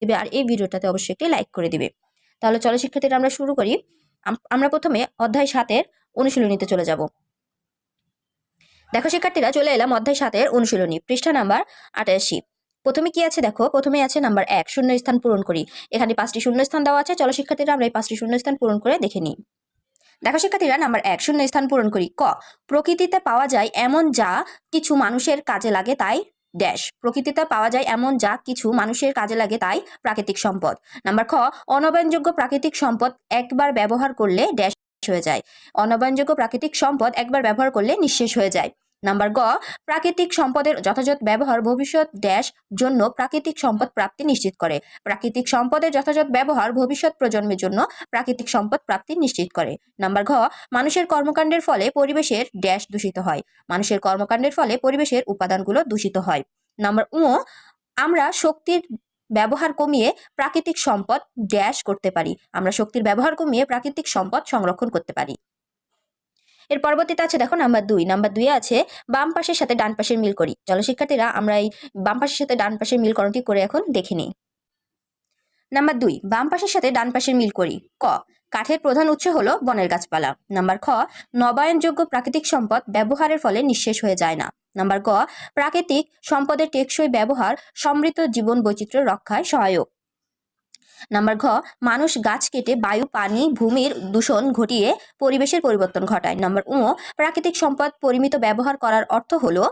দিবে আর এই ভিডিওটাতে অবশ্যই একটি লাইক করে দিবে। তাহলে চলো শিক্ষার্থীরা আমরা শুরু করি। আমরা প্রথমে অধ্যায় 7-এর অনুশীলনীতে চলে যাব। দেখো শিক্ষার্থীরা, চলে এলাম অধ্যায় 7-এর অনুশীলনী, পৃষ্ঠা নাম্বার 88। প্রথমে কি আছে দেখো, প্রথমে আছে নাম্বার 1, শূন্য স্থান পূরণ করি। এখানে 5টি শূন্য স্থান দেওয়া আছে। চলো শিক্ষার্থীরা আমরা এই 5টি শূন্য স্থান পূরণ করে দেখে নিই। দেখো শিক্ষার্থীরা, নাম্বার 1, শূন্য স্থান পূরণ করি। ক, প্রকৃতিতে পাওয়া যায় এমন যা কিছু মানুষের কাজে লাগে তাই ড্যাশ। প্রকৃতিতে পাওয়া যায় এমন যা কিছু মানুষের কাজে লাগে তাই প্রাকৃতিক সম্পদ। নাম্বার খ, অনবায়নযোগ্য প্রাকৃতিক সম্পদ একবার ব্যবহার করলে ড্যাশ হয়ে যায়। অনবায়নযোগ্য প্রাকৃতিক সম্পদ একবার ব্যবহার করলে নিঃশেষ হয়ে যায়। নাম্বার গ, প্রাকৃতিক সম্পদের যথাযথ ব্যবহার ভবিষ্যৎ ড্যাশ জন্য প্রাকৃতিক সম্পদ প্রাপ্তি নিশ্চিত করে। প্রাকৃতিক সম্পদের যথাযথ ব্যবহার ভবিষ্যৎ প্রজন্মের জন্য প্রাকৃতিক সম্পদ প্রাপ্তি নিশ্চিত করে। নাম্বার ঘ, মানুষের কর্মকাণ্ডের ফলে পরিবেশের ড্যাশ দূষিত হয়। মানুষের কর্মকাণ্ডের ফলে পরিবেশের উপাদানগুলো দূষিত হয়। নাম্বার উ, আমরা শক্তির ব্যবহার কমিয়ে প্রাকৃতিক সম্পদ ড্যাশ করতে পারি। আমরা শক্তির ব্যবহার কমিয়ে প্রাকৃতিক সম্পদ সংরক্ষণ করতে পারি। এর পরবর্তীতে আছে দেখো নাম্বার 2। নাম্বার 2 আছে বাম পাশের সাথে ডান পাশের মিল করি। চলো শিক্ষার্থীরা আমরা এই বাম পাশের সাথে ডান পাশের মিলকরণটি করে এখন দেখে নিই। নাম্বার 2, বাম পাশের সাথে ডান পাশের মিল করি। ক, কাঠের প্রধান উৎস হলো বনের গাছপালা। নাম্বার খ, নবায়নযোগ্য প্রাকৃতিক সম্পদ ব্যবহারের ফলে নিঃশেষ হয়ে যায় না। নাম্বার গ, প্রাকৃতিক সম্পদের টেকসই ব্যবহার সমৃদ্ধ জীবন বৈচিত্র্য রক্ষায় সহায়ক। নাম্বার ঘ, মানুষ গাছ কেটে বায়ু, পানি, ভূমির দূষণ ঘটিয়ে পরিবেশের পরিবর্তন ঘটায়। নাম্বার উ, প্রাকৃতিক সম্পদ পরিমিত ব্যবহার করার অর্থ হলো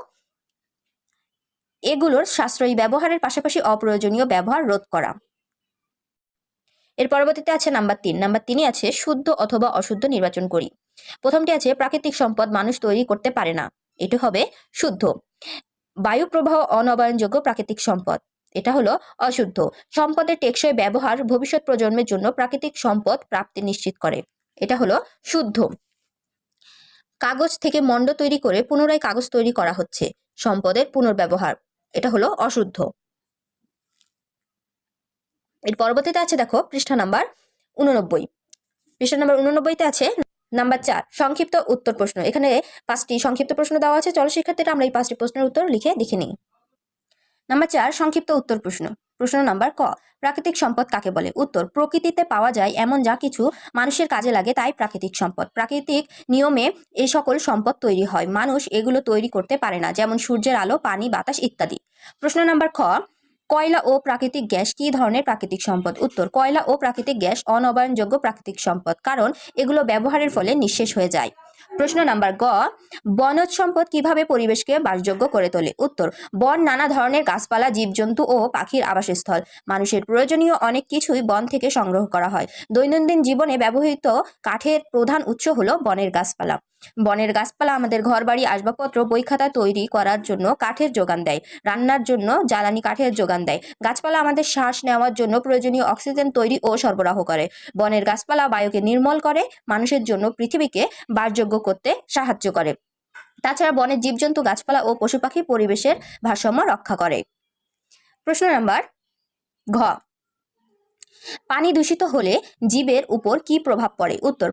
এগুলোর সাশ্রয়ী ব্যবহারের পাশাপাশি অপ্রয়োজনীয় ব্যবহার রোধ করা। এর পরবর্তীতে আছে নাম্বার 3। নাম্বার 3 আছে শুদ্ধ অথবা অশুদ্ধ নির্বাচন করি। প্রথমটি আছে প্রাকৃতিক সম্পদ মানুষ তৈরি করতে পারে না। এটা হবে শুদ্ধ। বায়ু প্রবাহ অনবায়নযোগ্য প্রাকৃতিক সম্পদ, এটা হলো অশুদ্ধ। সম্পদের টেকসই ব্যবহার ভবিষ্যৎ প্রজন্মের জন্য প্রাকৃতিক সম্পদ প্রাপ্তি নিশ্চিত করে, এটা হলো শুদ্ধ। কাগজ থেকে মণ্ড তৈরি করে পুনরায় কাগজ তৈরি করা হচ্ছে, সম্পদের পুনর্ব্যবহার, এটা হলো অশুদ্ধ। এর পরবর্তীতে আছে দেখো পৃষ্ঠা নাম্বার 89। পৃষ্ঠা নাম্বার 89তে আছে নাম্বার 4, সংক্ষিপ্ত উত্তর প্রশ্ন। এখানে 5টি সংক্ষিপ্ত প্রশ্ন দেওয়া আছে। চলো শিক্ষার্থীরা আমরা এই 5টি প্রশ্নের উত্তর লিখে দেখে নিই। নাম্বার 4, সংক্ষিপ্ত উত্তর প্রশ্ন। প্রশ্ন নাম্বার ক, প্রাকৃতিক সম্পদ কাকে বলে? উত্তর, প্রকৃতিতে পাওয়া যায় এমন যা কিছু মানুষের কাজে লাগে তাই প্রাকৃতিক সম্পদ। প্রাকৃতিক নিয়মে এই সকল সম্পদ তৈরি হয়, মানুষ এগুলো তৈরি করতে পারে না, যেমন সূর্যের আলো, পানি, বাতাস ইত্যাদি। প্রশ্ন নাম্বার খ, কয়লা ও প্রাকৃতিক গ্যাস কি ধরনের প্রাকৃতিক সম্পদ? উত্তর, কয়লা ও প্রাকৃতিক গ্যাস অনবায়নযোগ্য প্রাকৃতিক সম্পদ, কারণ এগুলো ব্যবহারের ফলে নিঃশেষ হয়ে যায়। প্রশ্ন নাম্বার গ, বনজ সম্পদ কিভাবে পরিবেশকে বাসযোগ্য করে তোলে? উত্তর, বন নানা ধরনের গাছপালা, জীবজন্তু ও পাখির আবাসস্থল। মানুষের প্রয়োজনীয় অনেক কিছুই বন থেকে সংগ্রহ করা হয়। দৈনন্দিন জীবনে ব্যবহৃত কাঠের প্রধান উৎস হলো বনের গাছপালা। বনের গাছপালা আমাদের ঘরবাড়ি, আসবাবপত্র, বই খাতা তৈরি করার জন্য কাঠের যোগান দেয়, রান্নার জন্য জ্বালানি কাঠের যোগান দেয়। গাছপালা আমাদের শ্বাস নেওয়ার জন্য প্রয়োজনীয় অক্সিজেন তৈরি ও সরবরাহ করে। বনের গাছপালা বায়ুকে নির্মল করে, মানুষের জন্য পৃথিবীকে বাসযোগ্য করতে সাহায্য করে। তাছাড়া বনের জীবজন্তু, গাছপালা ও পশু পাখি পরিবেশের ভারসাম্য রক্ষা করে। প্রশ্ন নাম্বার ঘ, পানি দূষিত হলে জীবের উপর কি প্রভাব পড়ে? উত্তর,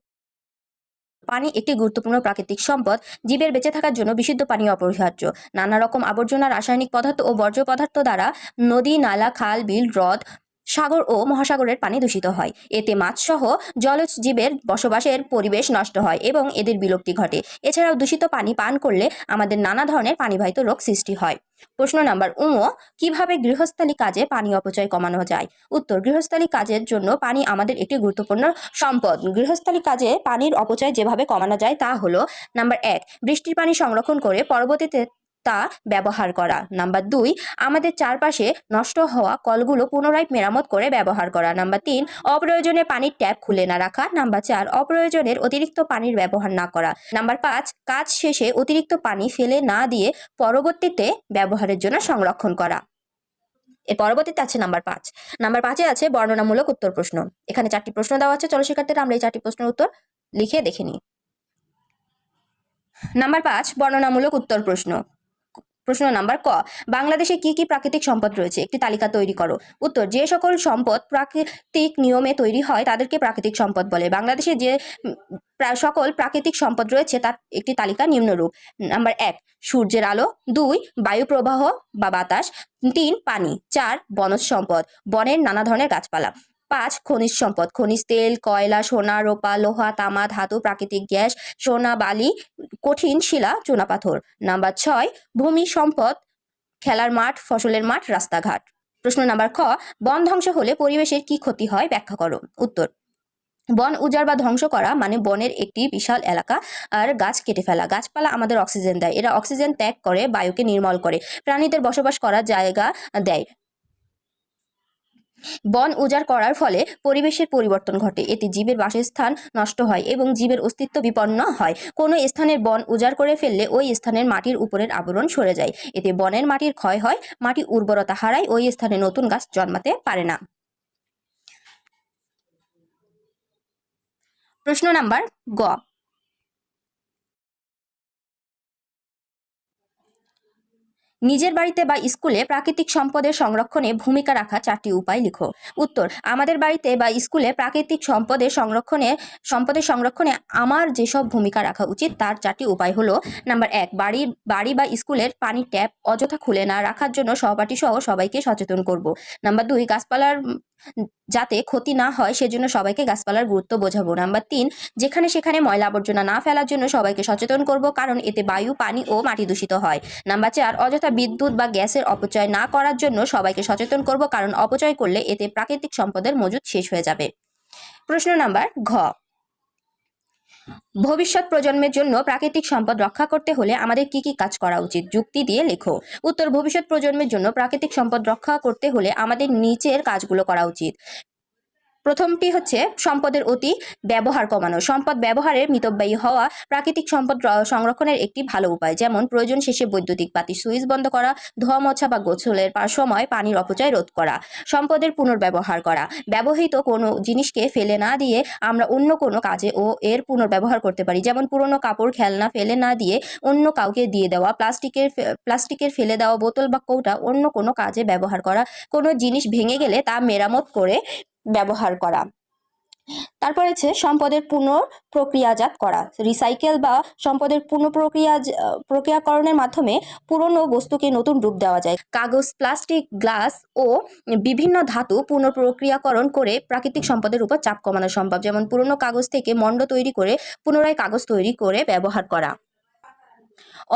পানি একটি গুরুত্বপূর্ণ প্রাকৃতিক সম্পদ। জীবের বেঁচে থাকার জন্য বিশুদ্ধ পানি অপরিহার্য। নানা রকম আবর্জনা, রাসায়নিক পদার্থ ও বর্জ্য পদার্থ দ্বারা নদী, নালা, খাল, বিল, হ্রদ, সাগর ও মহাসাগরের পানি দূষিত হয়। এতে মাছসহ জলজ জীবের বসবাসের পরিবেশ নষ্ট হয় এবং এদের বিলুপ্তি ঘটে। এছাড়াও দূষিত পানি পান করলে আমাদের নানা ধরনের পানিবাহিত রোগ সৃষ্টি হয়। প্রশ্ন নাম্বার উ, কিভাবে গৃহস্থালী কাজে পানি অপচয় কমানো যায়? উত্তর, গৃহস্থালী কাজের জন্য পানি আমাদের একটি গুরুত্বপূর্ণ সম্পদ। গৃহস্থালী কাজে পানির অপচয় যেভাবে কমানো যায় তা হলো নাম্বার 1, বৃষ্টির পানি সংরক্ষণ করে পরবর্তীতে তা ব্যবহার করা। নাম্বার 2, আমাদের চারপাশে নষ্ট হওয়া কলগুলো পুনরায় মেরামত করে ব্যবহার করা। নাম্বার 3, অপ্রয়োজনে পানির ট্যাপ খুলে না রাখা। নাম্বার 4, অপ্রয়োজনের অতিরিক্ত পানির ব্যবহার না করা। নাম্বার 5, কাজ শেষে অতিরিক্ত পানি ফেলে না দিয়ে পরবর্তীতে ব্যবহারের জন্য সংরক্ষণ করা। এর পরবর্তীতে আছে নাম্বার 5। নাম্বার 5-এ আছে বর্ণনামূলক উত্তর প্রশ্ন। এখানে 4টি প্রশ্ন দেওয়া আছে। চলো শিক্ষার্থীরা আমরা এই 4টি প্রশ্নের উত্তর লিখে দেখে নিই। নাম্বার 5, বর্ণনামূলক উত্তর প্রশ্ন। প্রশ্ন নাম্বার ক, বাংলাদেশে কি কি প্রাকৃতিক সম্পদ রয়েছে, একটি তালিকা তৈরি করো। উত্তর, যে সকল সম্পদ প্রাকৃতিক নিয়মে তৈরি হয় তাদেরকে প্রাকৃতিক সম্পদ বলে। বাংলাদেশে যে সকল প্রাকৃতিক সম্পদ রয়েছে তার একটি তালিকা নিম্নরূপ। নাম্বার 1, সূর্যের আলো। 2, বায়ু প্রবাহ বা বাতাস। 3, পানি। 4, বনজ সম্পদ, বনের নানা ধরনের গাছপালা। 5, খনিজ সম্পদ, খনিজ তেল, কয়লা, সোনা, রূপা, লোহা, তামা, ধাতু, প্রাকৃতিক গ্যাস, সোনা, বালি, কঠিন শিলা, চুনাপাথর। নাম্বার 6, ভূমি সম্পদ, খেলার মাঠ, ফসলের মাঠ, রাস্তাঘাট। প্রশ্ন নাম্বার খ, বন ধ্বংস হলে পরিবেশের কি ক্ষতি হয়, ব্যাখ্যা করো। উত্তর, বন উজাড় বা ধ্বংস করা মানে বনের একটি বিশাল এলাকা আর গাছ কেটে ফেলা। গাছপালা আমাদের অক্সিজেন দেয়, এরা অক্সিজেন ত্যাগ করে বায়ুকে নির্মল করে, প্রাণীদের বসবাস করার জায়গা দেয়। বন উজাড় করার ফলে পরিবেশের পরিবর্তন ঘটে, এতে জীবের বাসস্থান নষ্ট হয় এবং জীবের অস্তিত্ব বিপন্ন হয়। কোনো স্থানের বন উজাড় করে ফেললে ওই স্থানের মাটির উপরের আবরণ সরে যায়, এতে বনের মাটির ক্ষয় হয়, মাটি উর্বরতা হারায়, ওই স্থানে নতুন গাছ জন্মাতে পারে না। প্রশ্ন নাম্বার গ, নিজের বাড়িতে বা স্কুলে প্রাকৃতিক সম্পদের সংরক্ষণে ভূমিকা রাখা 4টি উপায় লিখো। উত্তর, আমাদের বাড়িতে বা স্কুলে প্রাকৃতিক সম্পদের সংরক্ষণে আমার যেসব ভূমিকা রাখা উচিত তার 4টি উপায় হলো। নাম্বার 1, বাড়ি বা স্কুলের পানির ট্যাপ অযথা খুলে না রাখার জন্য সহপাঠী সহ সবাইকে সচেতন করব। নাম্বার 2, গাছপালার যাতে ক্ষতি না হয় সেজন্য সবাইকে গাছপালার গুরুত্ব বোঝাবো। নাম্বার 3, যেখানে সেখানে ময়লা আবর্জনা না ফেলার জন্য সবাইকে সচেতন করব, কারণ এতে বায়ু, পানি ও মাটি দূষিত হয়। নাম্বার 4, অযথা বিদ্যুৎ বা গ্যাসের অপচয় না করার জন্য সবাইকে সচেতন করব, কারণ অপচয় করলে এতে প্রাকৃতিক সম্পদের মজুদ শেষ হয়ে যাবে। প্রশ্ন নাম্বার ঘ, ভবিষ্যৎ প্রজন্মের জন্য প্রাকৃতিক সম্পদ রক্ষা করতে হলে আমাদের কি কি কাজ করা উচিত, যুক্তি দিয়ে লেখো। উত্তর, ভবিষ্যৎ প্রজন্মের জন্য প্রাকৃতিক সম্পদ রক্ষা করতে হলে আমাদের নিচের কাজগুলো করা উচিত। প্রথমটি হচ্ছে সম্পদের অতি ব্যবহার কমানো। সম্পদ ব্যবহারের মিতব্যয়ী হওয়া প্রাকৃতিক সম্পদ সংরক্ষণের একটি ভালো উপায়, যেমন প্রয়োজন শেষে বৈদ্যুতিক বাতি সুইচ বন্ধ করা, ধোয়া মোছা বা গোসলের সময় পানির অপচয় রোধ করা। সম্পদের পুনর্ব্যবহার করা, ব্যবহৃত কোনো জিনিসকে ফেলে না দিয়ে আমরা অন্য কোনো কাজে ও এর পুনর্ব্যবহার করতে পারি, যেমন পুরনো কাপড়, খেলনা ফেলে না দিয়ে অন্য কাউকে দিয়ে দেওয়া, প্লাস্টিকের ফেলে দেওয়া বোতল বা কৌটা অন্য কোনো কাজে ব্যবহার করা, কোনো জিনিস ভেঙে গেলে তা মেরামত করে ব্যবহার করা। তারপর হচ্ছে সম্পদের পুনঃ প্রক্রিয়াজাত করা, রিসাইকেল বা সম্পদের প্রক্রিয়াকরণের মাধ্যমে পুরনো বস্তুকে নতুন রূপ দেওয়া যায়। কাগজ, প্লাস্টিক, গ্লাস ও বিভিন্ন ধাতু পুনঃপ্রক্রিয়াকরণ করে প্রাকৃতিক সম্পদের উপর চাপ কমানো সম্ভব, যেমন পুরনো কাগজ থেকে মণ্ড তৈরি করে পুনরায় কাগজ তৈরি করে ব্যবহার করা।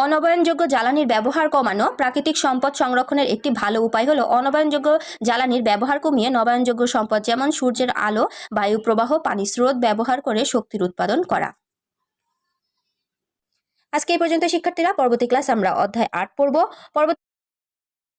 অনবায়নযোগ্য জ্বালানির ব্যবহার কমানো প্রাকৃতিক সম্পদ সংরক্ষণের একটি ভালো উপায় হলো অনবায়নযোগ্য জ্বালানির ব্যবহার কমিয়ে নবায়নযোগ্য সম্পদ যেমন সূর্যের আলো, বায়ু প্রবাহ, পানি স্রোত ব্যবহার করে শক্তির উৎপাদন করা। আজকে এই পর্যন্ত শিক্ষার্থীরা, পরবর্তী ক্লাস আমরা অধ্যায় 8 পড়ব।